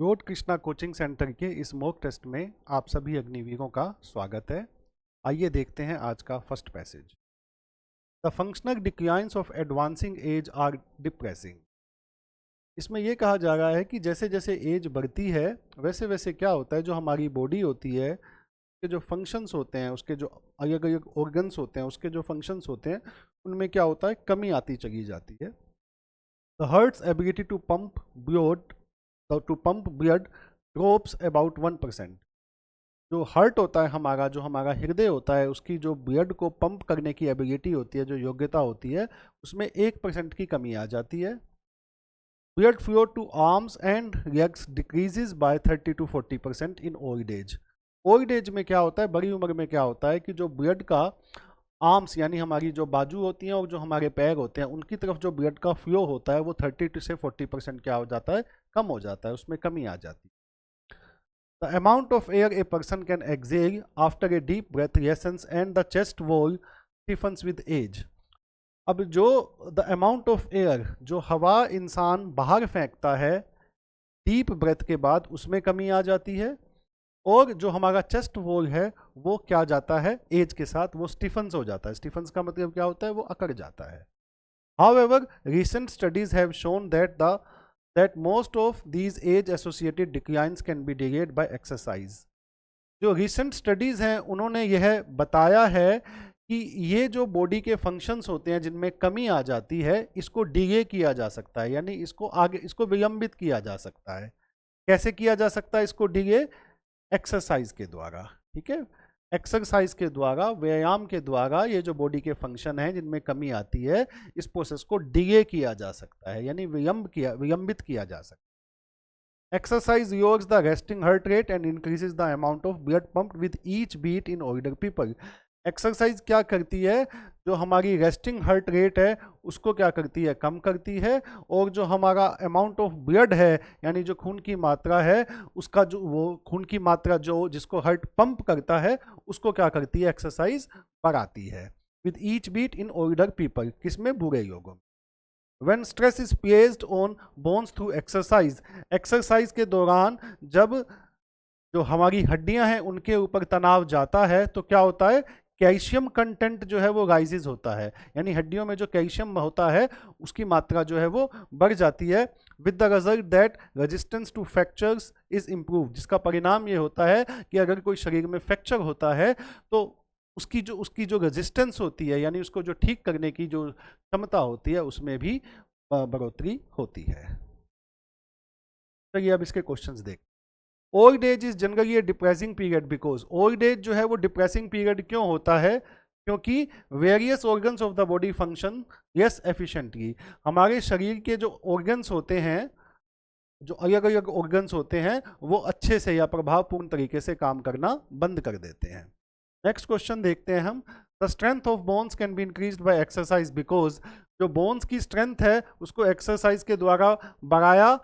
Road Krishna coaching centre के इस mock test में आप सभी अग्निवीरों का स्वागत है। आइए देखते हैं आज का first passage. The functional declines of advancing age are depressing. इसमें यह कहा जा रहा है कि जैसे जैसे एज बढ़ती है वैसे वैसे क्या होता है, जो हमारी बॉडी होती है के जो फंक्शंस होते हैं, उसके जो अलग अलग ऑर्गन्स होते हैं, उसके जो फंक्शंस होते हैं उनमें क्या होता है, कमी आती चली जाती है। The heart's ability to pump blood drops about 1%। जो हार्ट होता है हमारा, जो हमारा हृदय होता है, उसकी जो ब्लड को पंप करने की एबिलिटी होती है, जो योग्यता होती है, उसमें 1% की कमी आ जाती है। Blood flow to arms and legs decreases by 30 to 40% in old age. Old age में क्या होता है, बड़ी उम्र में क्या होता है कि जो ब्लड का आर्म्स यानी हमारी जो बाजू होती हैं और जो हमारे पैर होते हैं, उनकी तरफ जो ब्लड का फ्लो होता है वो 30 से 40% क्या हो जाता है, कम हो जाता है, उसमें कमी आ जाती है। The amount of air a person can exhale after a deep breath lessens and the chest wall stiffens with age. अब जो द अमाउंट ऑफ एयर, जो हवा इंसान बाहर फेंकता है डीप ब्रेथ के बाद, उसमें कमी आ जाती है, और जो हमारा चेस्ट वॉल है वो क्या जाता है, एज के साथ वो स्टिफन्स हो जाता है। स्टिफन्स का मतलब क्या होता है, वो अकड़ जाता है। However, recent studies have shown that most of these age associated declines can be delayed by exercise। जो रिसेंट स्टडीज हैं उन्होंने यह बताया है कि ये जो बॉडी के फंक्शंस होते हैं जिनमें कमी आ जाती है, इसको डिले किया जा सकता है, यानी इसको आगे, इसको विलंबित किया जा सकता है। कैसे किया जा सकता है इसको डिले? एक्सरसाइज के द्वारा। ठीक है, एक्सरसाइज के द्वारा, व्यायाम के द्वारा ये जो बॉडी के फंक्शन है जिनमें कमी आती है, इस प्रोसेस को डिले किया जा सकता है, यानी विलंबित किया जा सकता है। Exercise lowers the resting heart rate and increases the amount of blood pumped with each beat in older people। Exercise क्या करती है, जो हमारी रेस्टिंग हार्ट रेट है उसको क्या करती है, कम करती है, और जो हमारा अमाउंट ऑफ ब्लड है यानी जो खून की मात्रा है, उसका जो वो खून की मात्रा जो जिसको हार्ट पंप करता है, उसको क्या करती है, एक्सरसाइज बढ़ाती है। With each beat in older people, किसमें, बूढ़े लोगों में। When stress is placed on bones through exercise, exercise के दौरान जब जो हमारी हड्डियां हैं उनके ऊपर तनाव जाता है तो क्या होता है, कैल्शियम कंटेंट जो है वो राइजेज होता है, यानी हड्डियों में जो कैल्शियम होता है उसकी मात्रा जो है वो बढ़ जाती है। With the result that resistance to fractures is improve, जिसका परिणाम ये होता है कि अगर कोई शरीर में फ्रैक्चर होता है तो उसकी जो रेजिस्टेंस होती है, यानी उसको जो ठीक करने की जो क्षमता होती है, उसमें भी बढ़ोतरी होती है। तो ये अब इसके क्वेश्चंस देख। Old age is generally A depressing period because, old age जो है वो डिप्रेसिंग पीरियड क्यों होता है, क्योंकि various organs of the body function less efficiently. हमारे शरीर के जो ऑर्गन्स होते हैं, जो अलग अलग ऑर्गन्स होते हैं, वो अच्छे से या प्रभावपूर्ण तरीके से काम करना बंद कर देते हैं। नेक्स्ट क्वेश्चन देखते हैं हम। The strength of bones can be increased by exercise because, जो बोन्स की स्ट्रेंथ है उसको एक्सरसाइज के द्वारा बढ़ाया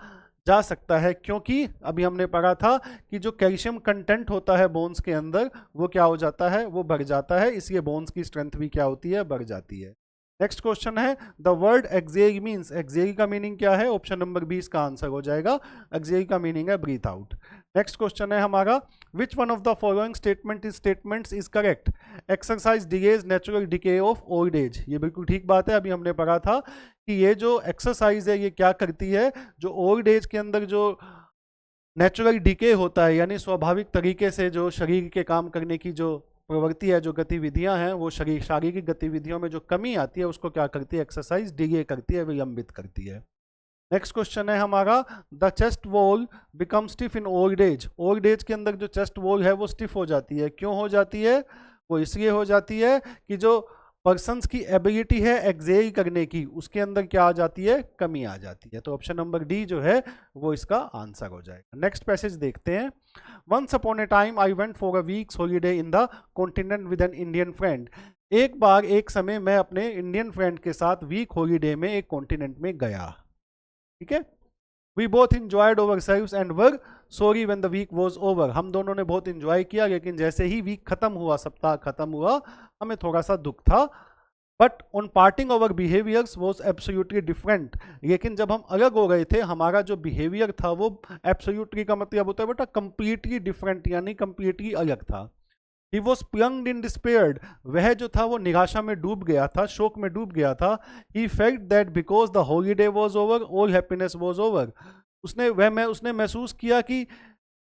जा सकता है, क्योंकि अभी हमने पढ़ा था कि जो कैल्शियम कंटेंट होता है बोन्स के अंदर वो क्या हो जाता है, वो बढ़ जाता है, इसलिए बोन्स की स्ट्रेंथ भी क्या होती है, बढ़ जाती है। नेक्स्ट क्वेश्चन है, the word exhale means, exhale का मीनिंग क्या है, ऑप्शन नंबर 20 का आंसर हो जाएगा। एक्सेल का मीनिंग है ब्रीथ आउट। नेक्स्ट क्वेश्चन है हमारा, which one of the following statements is correct, exercise delays natural decay of old age. ये बिल्कुल ठीक बात है, अभी हमने पढ़ा था कि ये जो एक्सरसाइज है ये क्या करती है, जो ओल्ड एज के अंदर जो नेचुरल डिके होता है, यानी स्वाभाविक तरीके से जो शरीर के काम करने की जो प्रवृत्ति है, जो गतिविधियां हैं, वो शारीरिक गतिविधियों में जो कमी आती है उसको क्या करती है, एक्सरसाइज डिले करती है, विलंबित करती है। नेक्स्ट क्वेश्चन है हमारा, the chest wall become stiff in old age. Old as के अंदर जो चेस्ट वॉल है वो स्टिफ हो जाती है, क्यों हो जाती है, वो इसलिए हो जाती है कि जो पर्सन्स की एबिलिटी है एक्सेल करने की, उसके अंदर क्या आ जाती है, कमी आ जाती है। तो ऑप्शन नंबर डी जो है वो इसका आंसर हो जाएगा। नेक्स्ट पैसेज देखते हैं। Once upon a time I went for a week's holiday in the continent with an Indian friend. एक बार एक समय मैं अपने इंडियन फ्रेंड के साथ वीक हॉलीडे में एक कॉन्टिनेंट में गया। ठीक है, we both enjoyed ourselves and were sorry when the week was over. हम दोनों ने बहुत इंजॉय किया, लेकिन जैसे ही वीक खत्म हुआ, सप्ताह खत्म हुआ, हमें थोड़ा सा दुख था। But on parting our behaviours was absolutely different. लेकिन जब हम अलग हो गए थे, हमारा जो बिहेवियर था वो एब्सोल्युटली का मतलब होता है बेटा कंप्लीटली डिफरेंट, यानी कंप्लीटली अलग था। He was plunged in despaired, वह जो था वो निराशा में डूब गया था, शोक में डूब गया था। He felt that because the holiday was over all happiness was over, उसने महसूस किया कि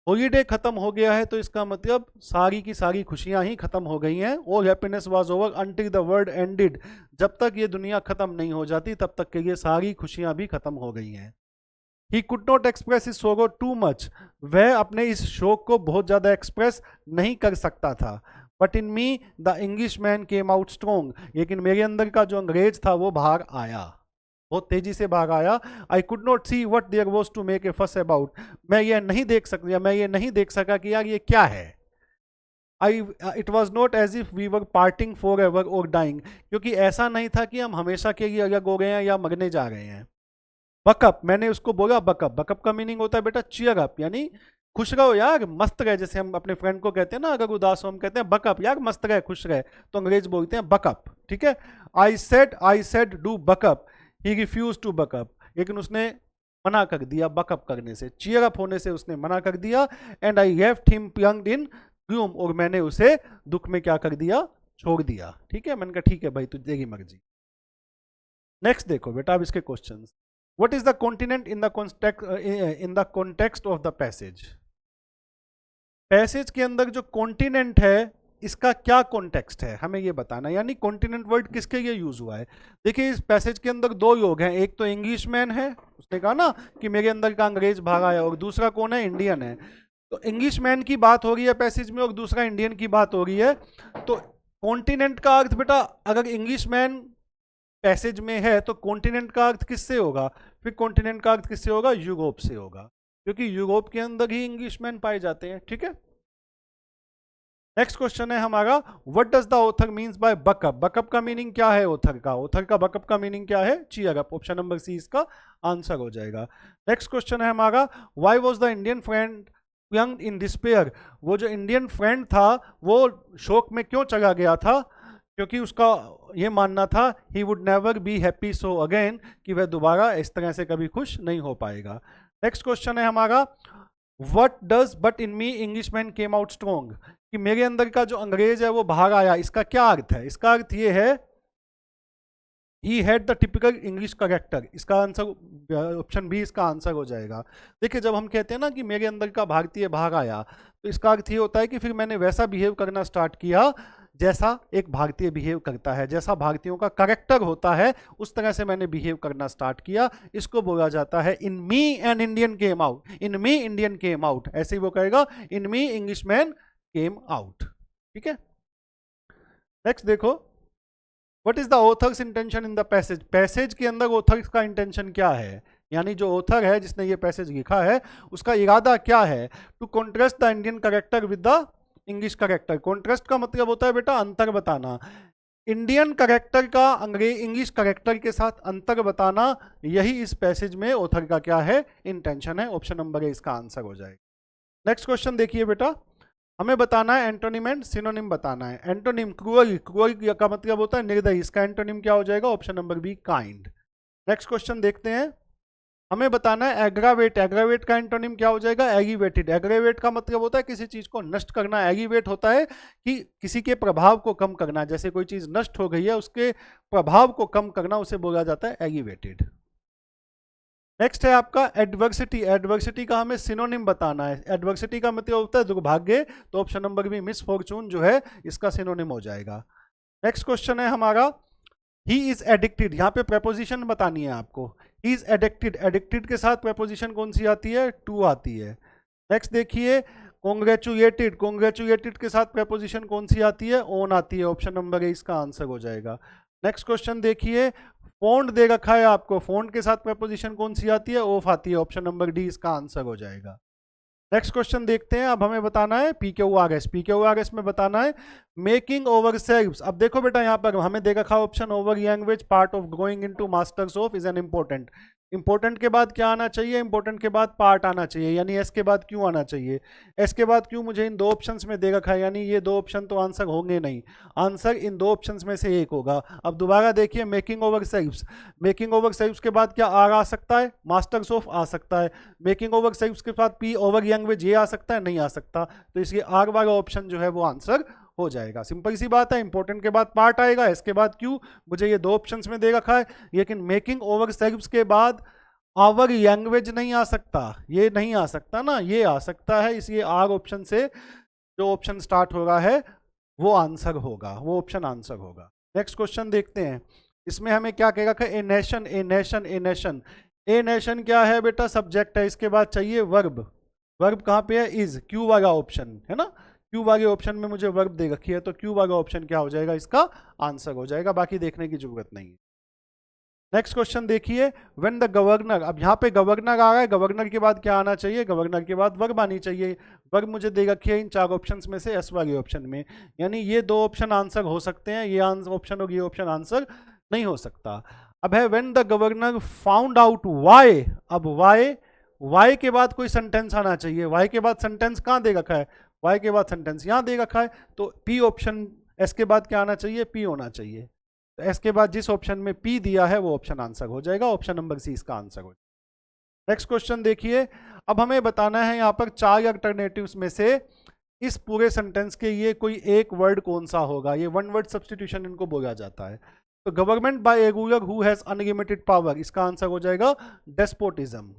हॉलीडे खत्म हो गया है, तो इसका मतलब सारी की सारी खुशियां ही खत्म हो गई हैं। All happiness was over until the world ended, जब तक ये दुनिया खत्म नहीं हो जाती तब तक के लिए सारी खुशियां भी खत्म हो गई हैं। He could not express his सोरो टू मच, वह अपने इस शोक को बहुत ज़्यादा एक्सप्रेस नहीं कर सकता था। But in me the English man came out strong, लेकिन मेरे अंदर का जो अंग्रेज था वो बाहर आया, बहुत तेजी से बाहर आया। I could not see what there was to make a fuss about, मैं ये नहीं देख सकता, मैं ये नहीं देख सका कि यार ये क्या है। It was not as if we were parting for ever और डाइंग, क्योंकि ऐसा नहीं था कि हम हमेशा के लिए अलग हो गए हैं या मरने जा रहे हैं। बकअप, मैंने उसको बोला बकअप, बकअप का मीनिंग होता है बेटा चीयर अप, यानी खुश रहो यार, मस्त रहे। जैसे हम अपने फ्रेंड को कहते हैं ना, अगर उदास हो हम कहते हैं बकअप यार, मस्त रहे, खुश रहे, तो अंग्रेज बोलते हैं बकअप, ठीक है। I said do buck up, he refuse to buck up, लेकिन उसने मना कर दिया बकअप करने से, चीयर अप होने से उसने मना कर दिया। And I left him plunged in gloom, और मैंने उसे दुख में क्या कर दिया, छोड़ दिया, ठीक है। मैंने कहा ठीक है भाई, तू तेरी मर्जी। नेक्स्ट देखो बेटा अब इसके questions. What is the continent in the context of the passage? Passage के अंदर जो कॉन्टिनेंट है इसका क्या कॉन्टेक्स्ट है, हमें ये बताना, यानी कॉन्टिनेंट वर्ड किसके लिए यूज हुआ है। देखिए इस पैसेज के अंदर दो लोग हैं, एक तो इंग्लिश मैन है, उसने कहा ना कि मेरे अंदर का अंग्रेज भाग आया, और दूसरा कौन है, इंडियन है। तो इंग्लिश मैन की बात हो रही है पैसेज में और दूसरा इंडियन की बात हो रही है। तो कॉन्टिनेंट का अर्थ बेटा, अगर इंग्लिश मैन पैसेज में है तो कॉन्टिनेंट का अर्थ किससे होगा, फिर कॉन्टिनेंट का अर्थ किससे होगा, यूरोप से होगा, क्योंकि यूरोप के अंदर ही इंग्लिशमैन पाए जाते हैं, ठीक है। नेक्स्ट क्वेश्चन है हमारा, what does the author means by buck up, buck up का मीनिंग क्या है ऑथर का बकअप का मीनिंग क्या है, cheer up. Option number C इसका आंसर हो जाएगा। नेक्स्ट क्वेश्चन है हमारा, why was the Indian friend young in despair, वो जो इंडियन फ्रेंड था वो शोक में क्यों चला गया था, क्योंकि उसका ये मानना था he would never be happy so again, कि वह दोबारा इस तरह से कभी खुश नहीं हो पाएगा। नेक्स्ट क्वेश्चन है हमारा, what does but in me English man came out strong, कि मेरे अंदर का जो अंग्रेज है वो बाहर आया, इसका क्या अर्थ है, इसका अर्थ ये है he had the typical English character, इसका आंसर ऑप्शन बी इसका आंसर हो जाएगा। देखिए जब हम कहते हैं ना कि मेरे अंदर का भारतीय बाहर आया, तो इसका अर्थ ये होता है कि फिर मैंने वैसा बिहेव करना स्टार्ट किया जैसा एक भारतीय बिहेव करता है, जैसा भारतीयों का करेक्टर होता है उस तरह से मैंने बिहेव करना स्टार्ट किया। इसको बोला जाता है in me an Indian came out, in me Indian came out, ऐसे ही वो कहेगा in me English man came out, ठीक है। नेक्स्ट देखो, what is the author's intention in the passage, passage के अंदर ऑथर्स का इंटेंशन क्या है, यानी जो ऑथर है जिसने ये पैसेज लिखा है उसका इरादा क्या है। To contrast the Indian character with the English character, contrast का मतलब होता है बेटा अंतर बताना, इंडियन करेक्टर का इंग्लिश करेक्टर के साथ अंतर बताना, यही इस पैसेज में ऑथर का क्या है, इंटेंशन है। ऑप्शन नंबर ए इसका आंसर हो जाएगा। नेक्स्ट क्वेश्चन देखिए बेटा, हमें बताना है एंटोनिम एंड सिनोनिम बताना है। एंटोनिम क्रूअल, क्रूअल का मतलब होता है निर्दयी, इसका एंटोनिम क्या हो जाएगा, option number be kind. Next question देखते हैं, हमें बताना है एग्रावेट, एग्रावेट का एंटोनिम क्या हो जाएगा, एग्रीवेटेड। एग्रावेट का मतलब होता है किसी चीज को नष्ट करना, एग्रीवेट होता है कि किसी के प्रभाव को कम करना, जैसे कोई चीज नष्ट हो गई है उसके प्रभाव को कम करना, उसे बोला जाता है एग्रीवेटेड। नेक्स्ट है आपका एडवर्सिटी, एडवर्सिटी का हमें सिनोनिम बताना है। एडवर्सिटी का मतलब होता है दुर्भाग्य, तो ऑप्शन नंबर बी मिसफॉर्चून जो है इसका सिनोनिम हो जाएगा। नेक्स्ट क्वेश्चन है हमारा, ही इज एडिक्टेड, यहाँ पे प्रेपोजिशन बतानी है आपको, ही इज एडिक्टेड, एडिक्टेड के साथ प्रेपोजिशन कौन सी आती है, टू आती है। नेक्स्ट देखिए, कॉन्ग्रेचुलेटेड, कॉन्ग्रेचुलेटेड के साथ प्रेपोजिशन कौन सी आती है, ओन आती है, ऑप्शन नंबर ए इसका आंसर हो जाएगा। नेक्स्ट क्वेश्चन देखिए, फोन्ड दे रखा है आपको, फोन्ड के साथ प्रेपोजिशन कौन सी आती है, ऑफ आती है, ऑप्शन नंबर डी इसका आंसर हो जाएगा। नेक्स्ट क्वेश्चन देखते हैं, अब हमें बताना है PQRS, PQRS में बताना है मेकिंग ओवर सेल्व्स। अब देखो बेटा यहाँ पर हमें दे रखा option over language part of growing into masters of is an important, important के बाद क्या आना चाहिए, इंपॉर्टेंट के बाद पार्ट आना चाहिए, यानी एस के बाद क्यों आना चाहिए। एस के बाद क्यों मुझे इन दो ऑप्शंस में दे रखा है, यानी ये दो ऑप्शन तो आंसर होंगे नहीं, आंसर इन दो ऑप्शंस में से एक होगा। अब दोबारा देखिए, making ourselves, making ourselves के बाद क्या आर आ सकता है, मास्टर्स ऑफ आ सकता है। मेकिंग ओवर सेल्फ्स के बाद पी ओवर लैंग्वेज ये आ सकता है, नहीं आ सकता, तो इसलिए आर वाला ऑप्शन जो है वो आंसर हो जाएगा। सिंपल सी बात है, इंपॉर्टेंट के बाद पार्ट आएगा, इसके बाद क्यों, मुझे ये दो ऑप्शंस में दे रखा है, लेकिन मेकिंग ओवर सेल्फ्स के बाद आवर लैंग्वेज नहीं आ सकता, ये नहीं आ सकता ना, ये आ सकता है, इसलिए आर ऑप्शन से जो ऑप्शन स्टार्ट हो रहा है वो आंसर होगा, वो ऑप्शन आंसर होगा। नेक्स्ट क्वेश्चन देखते हैं, इसमें हमें क्या कह रखा है, a nation, a nation, a nation. A nation क्या है बेटा, सब्जेक्ट है, इसके बाद चाहिए वर्ब, वर्ब कहाँ पे है, इज, क्यू वाला ऑप्शन है ना, क्यू वाले ऑप्शन में मुझे वर्ब दे रखी है, तो क्यू वाला ऑप्शन क्या हो जाएगा, इसका आंसर हो जाएगा, बाकी देखने की जरूरत नहीं है। नेक्स्ट क्वेश्चन देखिए, व्हेन द गवर्नर, अब यहाँ पे गवर्नर आ रहा है, गवर्नर के बाद क्या आना चाहिए, गवर्नर के बाद वर्ब आनी चाहिए, वर्ब मुझे दे रखी है इन चार ऑप्शंस में से एस वाले ऑप्शन में, यानी ये दो ऑप्शन आंसर हो सकते हैं, ये ऑप्शन और ये ऑप्शन आंसर नहीं हो सकता। अब है when the governor found out why, अब वाई, वाई के बाद कोई सेंटेंस आना चाहिए, वाई के बाद सेंटेंस कहाँ दे रखा है, वाई के बाद सेंटेंस यहाँ दे रखा है, तो पी ऑप्शन, एस के बाद क्या आना चाहिए, पी होना चाहिए, तो एस के बाद जिस ऑप्शन में पी दिया है वो ऑप्शन आंसर हो जाएगा, ऑप्शन नंबर सी इसका आंसर हो जाएगा। नेक्स्ट क्वेश्चन देखिए, अब हमें बताना है यहाँ पर चार अल्टरनेटिव्स में से इस पूरे सेंटेंस के ये कोई एक वर्ड कौन सा होगा, ये वन वर्ड सब्सटीट्यूशन इनको बोला जाता है। तो government by A ruler who has unlimited power, इसका आंसर हो जाएगा डेस्पोटिज्म।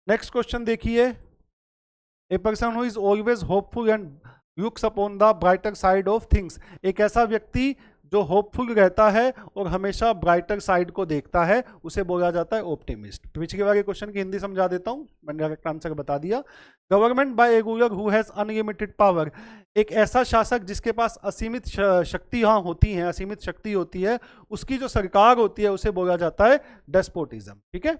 नेक्स्ट क्वेश्चन देखिए, a person who is always hopeful and looks upon the brighter side of things, एक ऐसा व्यक्ति जो होपफुल रहता है और हमेशा ब्राइटर साइड को देखता है, उसे बोला जाता है ऑप्टिमिस्ट। पिछले वाले क्वेश्चन की हिंदी समझा देता हूं, मैंने डायरेक्ट आंसर बता दिया। Government by A ruler who has unlimited power, एक ऐसा शासक जिसके पास असीमित शक्तियां होती हैं, असीमित शक्ति होती है, उसकी जो सरकार होती है उसे बोला जाता है डेस्पोटिज्म। ठीक है,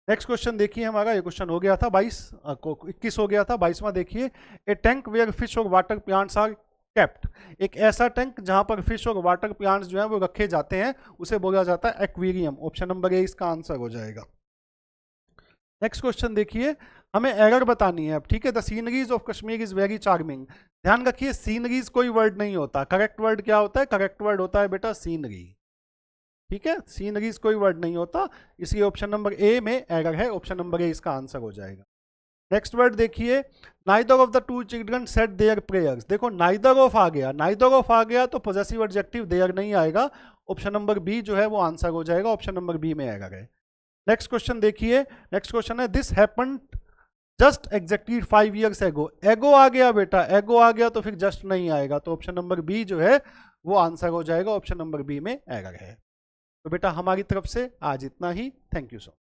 नेक्स्ट क्वेश्चन देखिए हमारा, ये क्वेश्चन हो गया था 21 हो गया था, 22वां देखिए, ए टैंक वेयर फिश और वाटर प्लांट्स आर केप्ट, एक ऐसा टैंक जहां पर फिश और वाटर प्लांट्स जो है वो रखे जाते हैं उसे बोला जाता है एक्वेरियम, ऑप्शन नंबर ए इसका आंसर हो जाएगा। नेक्स्ट क्वेश्चन देखिए, हमें एरर बतानी है अब, ठीक है। The sceneries of Kashmir is very charming, ध्यान रखिए सीनरीज कोई वर्ड नहीं होता, करेक्ट वर्ड क्या होता है, करेक्ट वर्ड होता है बेटा सीनरी, ठीक है, सीनरीज कोई वर्ड नहीं होता, इसलिए ऑप्शन नंबर ए में एरर है, ऑप्शन नंबर ए इसका आंसर हो जाएगा। नेक्स्ट वर्ड देखिए, neither of the two children said their prayers, देखो नाइदर ऑफ आ गया, नाइदर ऑफ आ गया तो पॉजेसिव एडजेक्टिव देयर नहीं आएगा, ऑप्शन नंबर बी जो है वो आंसर हो जाएगा, ऑप्शन नंबर बी में एरर है। नेक्स्ट क्वेश्चन देखिए, नेक्स्ट क्वेश्चन है this happened just exactly 5 years एगो, एगो आ गया बेटा, एगो आ गया तो फिर जस्ट नहीं आएगा, तो ऑप्शन नंबर बी जो है वो आंसर हो जाएगा, ऑप्शन नंबर बी में एरर है। तो बेटा हमारी तरफ से आज इतना ही, थैंक यू सो मच।